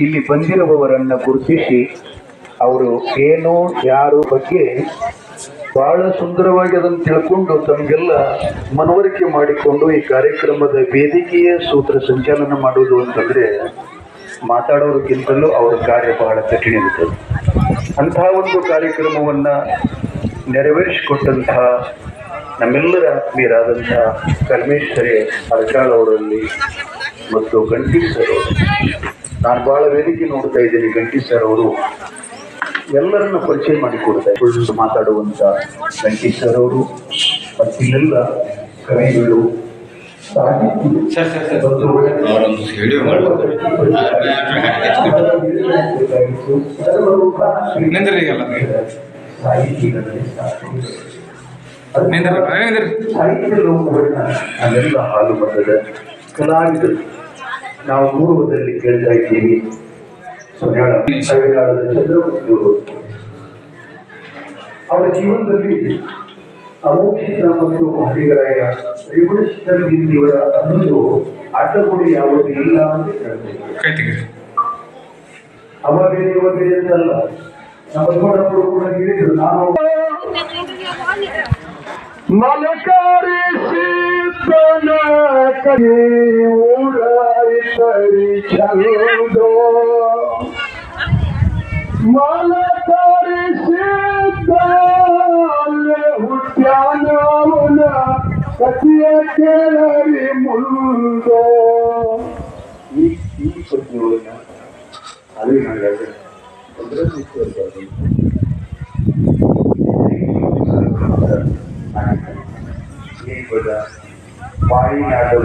ಇಲ್ಲಿ ಬಂದಿರುವವರನ್ನ ಗುರುತಿಸಿ ಅವರು ಏನು ಯಾರು ಬಗ್ಗೆ ಬಹಳ ಸುಂದರವಾಗಿ ಅದನ್ನು ತಿಳ್ಕೊಂಡು ತಮಗೆಲ್ಲ ಮನವರಿಕೆ ಮಾಡಿಕೊಂಡು ಈ ಕಾರ್ಯಕ್ರಮದ ವೇದಿಕೆಯ ಸೂತ್ರ ಸಂಚಾಲನ ಮಾಡುವುದು ಅಂತಂದ್ರೆ ಮಾತಾಡೋದಕ್ಕಿಂತಲೂ ಅವರ ಕಾರ್ಯ ಬಹಳ ಕಠಿಣ ಇರುತ್ತದೆ. ಅಂತಹ ಒಂದು ಕಾರ್ಯಕ್ರಮವನ್ನ ನೆರವೇರಿಸಿಕೊಟ್ಟಂತಹ ನಮ್ಮೆಲ್ಲರ ಆತ್ಮೀಯರಾದಂತಹ ಕಲ್ಮೇಶ್ವರಿ ಅರಕಾಳ್ ಅವರಲ್ಲಿ ಮತ್ತು ಗಂಟೀಶ್ ಸರ್ ಅವರು, ನಾನು ಬಹಳ ವೇದಿಕೆ ನೋಡ್ತಾ ಇದ್ದೀನಿ. ಗಂಟೀಶ್ ಸರ್ ಅವರು ಎಲ್ಲರನ್ನ ಪರಿಚಯ ಮಾಡಿಕೊಡ್ತಾರೆ. ಮಾತಾಡುವಂತ ಗಂಟೀಶ್ ಸರ್ ಅವರು ಮತ್ತಿಲ್ಲೆಲ್ಲ ಕವಿಗಳು ಸಾಹಿತ್ಯ ಲೋಕವನ್ನ ಅಲ್ಲೆಲ್ಲ ಹಾಲು ಬಂದದ ಕಲಾವಿದರು ನಾವು ಪೂರ್ವದಲ್ಲಿ ಕೇಳ್ತಾ ಇದ್ದೀವಿ. ಸವಿಗಾಲದ ಚಂದ್ರಮೂರ್ತಿಯವರು ಅವರ ಜೀವನದಲ್ಲಿ ಅಮೋಕ್ಷಿತ ಮತ್ತು ಹರಿಗರಾಯ ತ್ರಿಗುಣೇಶ್ವರ ಅನ್ನೋದು ಅಡ್ಡಗುಡಿ ಯಾವುದು ಇಲ್ಲ ಅಂತ ಹೇಳ್ತೀವಿ. ಅವಾಗೇನೆ ಇವಾಗೇನೆ ಅಂತಲ್ಲ, ನಮ್ಮ ದೊಡ್ಡವರು ಕೂಡ ಹೇಳಿದ್ರು. ನಾನು ಮಲಕರಿಸಿದ್ದನ ಕೈ ಊರಾಯಿತರಿ ಚಂದೋ ಮಲಕರಿಸಿದ್ದಲೆ ಹುಟ್ಟ್ಯಾನವನ ಕಥೆಯ ಕೇಳರಿ ಮುಂದೋ. ಈ ಪದ್ಯಗಳನ್ನ ಅದೇ ನನಗೆ ವಾಯಿನಾಡು